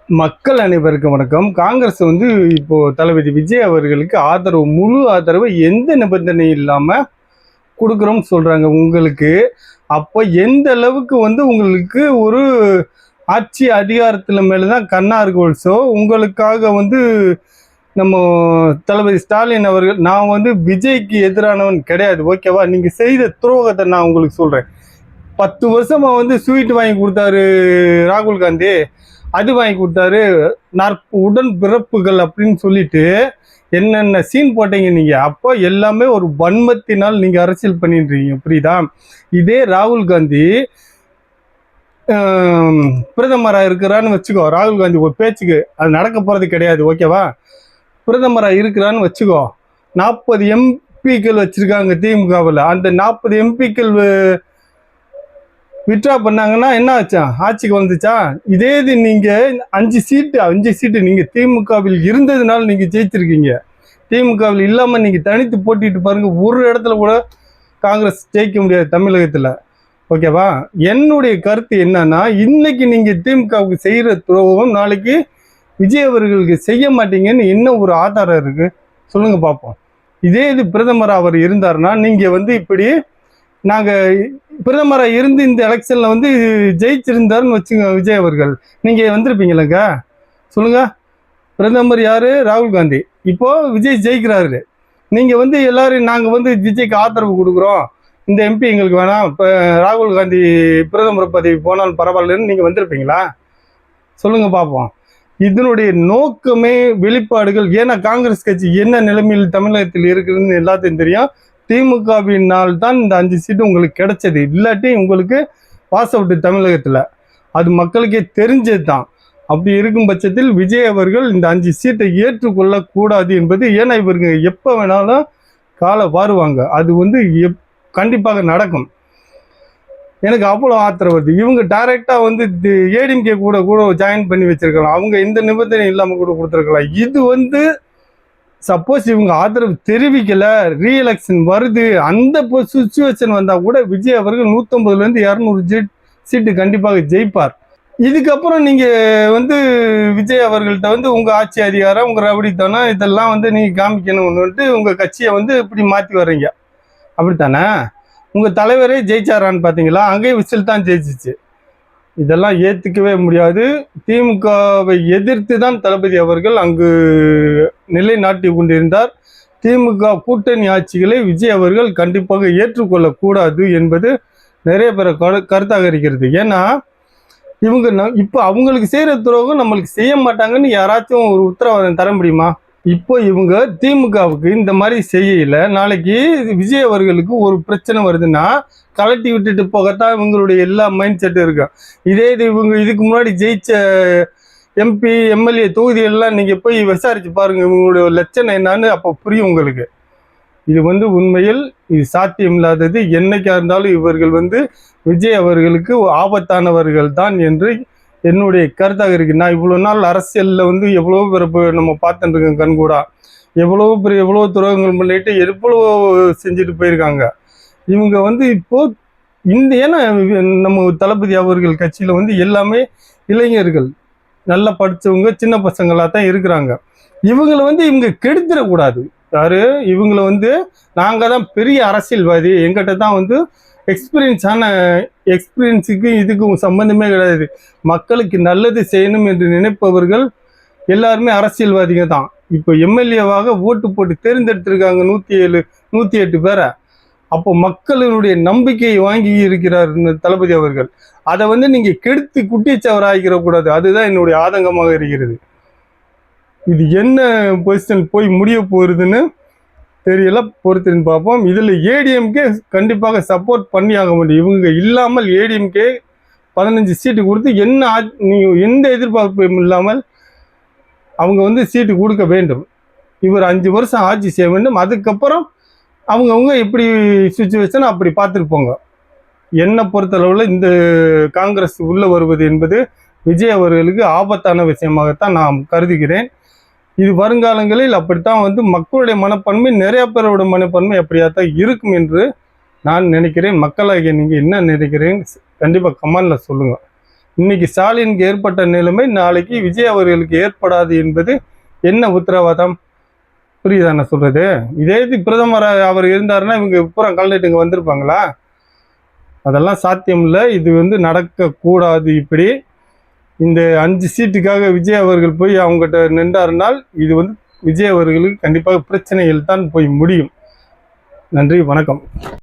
மக்கள் அனைவருக்கும் வணக்கம். காங்கிரஸ் இப்போ தளபதி விஜய் அவர்களுக்கு ஆதரவு, முழு ஆதரவு எந்த நிபந்தனை இல்லாம கொடுக்குறோம்னு சொல்றாங்க உங்களுக்கு. அப்போ எந்த அளவுக்கு உங்களுக்கு ஒரு ஆட்சி அதிகாரத்துல மேலதான் கண்ணா இருக்கோ உங்களுக்காக நம்ம தளபதி ஸ்டாலின் அவர்கள், நான் விஜய்க்கு எதிரானவன் கிடையாது, ஓகேவா? நீங்க செய்த துரோகத்தை நான் உங்களுக்கு சொல்றேன். 10 வருஷமா ஸ்வீட் வாங்கி கொடுத்தாரு ராகுல் காந்தி, அது வாங்கி கொடுத்தாரு, உடன் பிறப்புகள் அப்படின்னு சொல்லிட்டு என்னென்ன சீன் போட்டீங்க நீங்க. அப்போ எல்லாமே ஒரு வன்மத்தினால் நீங்க அரசியல் பண்ணிட்டு இருக்கீங்க, புரியுதா? இதே ராகுல் காந்தி பிரதமராக இருக்கிறான்னு வச்சுக்கோ. ராகுல் காந்தி ஒரு பேச்சுக்கு அது நடக்க போறது கிடையாது, ஓகேவா? பிரதமராக இருக்கிறான்னு வச்சுக்கோ. 40 எம்பிக்கள் வச்சிருக்காங்க திமுகவில். அந்த 40 எம்பிக்கள் விட்ரா பண்ணாங்கன்னா என்ன ஆச்சா? ஆட்சிக்கு வந்துச்சா? இதே இது நீங்க 5 சீட்டு நீங்க திமுகவில் இருந்ததுனால நீங்க ஜெயிச்சிருக்கீங்க. திமுகவில் இல்லாம நீங்க தனித்து போட்டிட்டு பாருங்க, ஒரு இடத்துல கூட காங்கிரஸ் ஜெயிக்க முடியாது தமிழகத்துல, ஓகேவா? என்னுடைய கருத்து என்னன்னா, இன்னைக்கு நீங்க திமுகவுக்கு செய்யற துரோகம் நாளைக்கு விஜய் அவர்களுக்கு செய்ய மாட்டீங்கன்னு என்ன ஒரு ஆதாரம் இருக்கு சொல்லுங்க பார்ப்போம். இதே இது பிரதமர் அவர் இருந்தாருன்னா நீங்க இப்படி நாங்கள் பிரதமராக இருந்து இந்த எலெக்ஷனில் ஜெயிச்சிருந்தாருன்னு வச்சுங்க விஜய் அவர்கள், நீங்கள் வந்திருப்பீங்களங்க? சொல்லுங்க. பிரதமர் யாரு? ராகுல் காந்தி. இப்போ விஜய் ஜெயிக்கிறாரு. நீங்கள் எல்லாரும் நாங்கள் விஜய்க்கு ஆதரவு கொடுக்குறோம், இந்த எம்பி எங்களுக்கு வேணாம், இப்போ ராகுல் காந்தி பிரதமர் பதவி போனாலும் பரவாயில்லன்னு நீங்கள் வந்திருப்பீங்களா? சொல்லுங்க பார்ப்போம். இதனுடைய நோக்கமே வெளிப்பாடுகள். ஏன்னா காங்கிரஸ் கட்சி என்ன நிலைமையில் தமிழகத்தில் இருக்குதுன்னு எல்லாத்தையும் தெரியும். திமுகவினால் தான் இந்த 5 சீட்டு உங்களுக்கு கிடைச்சது, இல்லாட்டி உங்களுக்கு பாஸ் அவுட் தமிழகத்தில். அது மக்களுக்கே தெரிஞ்சது தான். அப்படி இருக்கும் பட்சத்தில் விஜய் அவர்கள் இந்த 5 சீட்டை ஏற்றுக்கொள்ளக்கூடாது என்பது, ஏன்னா இவருங்க எப்போ வேணாலும் காலை வாருவாங்க, அது கண்டிப்பாக நடக்கும். எனக்கு அவ்வளோ ஆத்திரம் வருது. இவங்க டைரெக்டாக ஏடிஎம்கே கூட ஜாயின் பண்ணி வச்சிருக்கலாம், அவங்க எந்த நிபந்தனை இல்லாமல் கூட கொடுத்துருக்கலாம். இது சப்போஸ் இவங்க ஆதரவு தெரிவிக்கல, ரீஎலெக்ஷன் வருது, அந்த சுச்சுவேஷன் வந்தால் கூட விஜய் அவர்கள் 150லேருந்து 200 சீட்டு கண்டிப்பாக ஜெயிப்பார். இதுக்கப்புறம் நீங்கள் விஜய் அவர்கள்ட்ட உங்கள் ஆட்சி அதிகாரம், உங்கள் ரவுடித்தனம் இதெல்லாம் நீங்கள் காமிக்கணும்னுட்டு உங்கள் கட்சியை இப்படி மாற்றி வர்றீங்க, அப்படித்தானே? உங்கள் தலைவரே ஜெயிச்சாரான்னு பார்த்தீங்களா? அங்கேயும் விசில் தான் ஜெயிச்சிச்சு. இதெல்லாம் ஏற்றுக்கவே முடியாது. திமுகவை எதிர்த்து தான் தளபதி அவர்கள் அங்கு நிலைநாட்டி கொண்டிருந்தார். திமுக கூட்டணி ஆட்சிகளை விஜய் அவர்கள் கண்டிப்பாக ஏற்றுக்கொள்ளக்கூடாது என்பது நிறைய பேர் கருத்தாக இருக்கிறது. ஏன்னா இவங்க இப்போ அவங்களுக்கு செய்கிற துரோகம் நம்மளுக்கு செய்ய மாட்டாங்கன்னு யாராச்சும் ஒரு உத்தரவாதம் தர முடியுமா? இப்போ இவங்க திமுகவுக்கு இந்த மாதிரி செய்யல, நாளைக்கு விஜய் அவர்களுக்கு ஒரு பிரச்சனை வருதுன்னா கலட்டி விட்டுட்டு போகத்தான் இவங்களுடைய எல்லா மைண்ட் செட்டும் இருக்கும். இதே இது இவங்க இதுக்கு முன்னாடி ஜெயிச்ச எம்பி எம்எல்ஏ தொகுதியெல்லாம் நீங்கள் போய் விசாரிச்சு பாருங்க, இவங்களுடைய லட்சணம் என்னன்னு அப்போ புரியும் உங்களுக்கு. இது உண்மையில் இது சாத்தியம் இல்லாதது. என்னைக்கா இருந்தாலும் இவர்கள் விஜய் அவர்களுக்கு ஆபத்தானவர்கள் தான் என்று என்னுடைய கருத்தாக இருக்கு. நான் இவ்வளோ நாள் அரசியலில் எவ்வளோ பேர் நம்ம பார்த்துட்டு இருக்கோம், கண்கூடா எவ்வளோ துரோகங்கள் பண்ணிட்டு எவ்வளோ செஞ்சுட்டு போயிருக்காங்க. இவங்க இப்போ ஏன்னா நம்ம தளபதி அவர்கள் கட்சியில் எல்லாமே இளைஞர்கள், நல்லா படித்தவங்க, சின்ன பசங்களாக தான் இருக்கிறாங்க. இவங்களை இவங்க கெடுத்துடக்கூடாது. யாரு இவங்களை நாங்கள் தான் பெரிய அரசியல்வாதி, எங்கிட்ட தான் எக்ஸ்பீரியன்ஸுக்கு இதுக்கும் சம்பந்தமே கிடையாது, மக்களுக்கு நல்லது செய்யணும் என்று நினைப்பவர்கள் எல்லாருமே அரசியல்வாதிங்க தான். இப்போ எம்எல்ஏவாக ஓட்டு போட்டு தேர்ந்தெடுத்திருக்காங்க 108 பேரை. அப்போ மக்களினுடைய நம்பிக்கையை வாங்கி இருக்கிறார் தளபதி அவர்கள். அதை நீங்க கெடுத்து குட்டிச்சவராகிடக்கூடாது. அதுதான் என்னுடைய ஆதங்கமாக இருக்கிறது. இது என்ன பொசிஷன் போய் முடிய போகுதுன்னு தெரியல, பொறுத்திருந்து பார்ப்போம். இதில் ஏடிஎம்கே கண்டிப்பாக சப்போர்ட் பண்ணி ஆக முடியும். இவங்க இல்லாமல் ஏடிஎம்கே 15 சீட்டு கொடுத்து எந்த எதிர்பார்ப்பும் இல்லாமல் அவங்க சீட்டு கொடுக்க வேண்டும். இவர் 5 வருஷம் ஆட்சி செய்ய வேண்டும். அதுக்கப்புறம் அவங்கவுங்க எப்படி சுச்சுவேஷன் அப்படி பார்த்துட்டு போங்க. என்னை பொறுத்தளவில் இந்த காங்கிரஸ் உள்ளே வருவது என்பது விஜய் அவர்களுக்கு ஆபத்தான விஷயமாகத்தான் நான் கருதுகிறேன். இது வருங்காலங்களில் அப்படித்தான் மக்களுடைய மனப்பான்மை, நிறைய பேரோட மனப்பான்மை அப்படியாத்தான் இருக்கும் என்று நான் நினைக்கிறேன். மக்களாகிய நீங்கள் என்ன நினைக்கிறேன் கண்டிப்பாக கமெண்டில் சொல்லுங்கள். இன்னைக்கு ஸ்டாலினுக்கு ஏற்பட்ட நிலைமை நாளைக்கு விஜய் அவர்களுக்கு ஏற்படாது என்பது என்ன உத்தரவாதம்? புரியுதா நான் சொல்றது? இதே இது பிரதமர் அவர் இருந்தாருன்னா இவங்க பூரா கலந்துட்டு இங்கே வந்திருப்பாங்களா? அதெல்லாம் சாத்தியம் இல்லை. இது நடக்கக்கூடாது. இப்படி இந்த 5 சீட்டுக்காக விஜய் அவர்கள் போய் அவங்ககிட்ட நின்றாருனால் இது விஜய் அவர்களுக்கு கண்டிப்பாக பிரச்சனைகள் தான் போய் முடியும். நன்றி, வணக்கம்.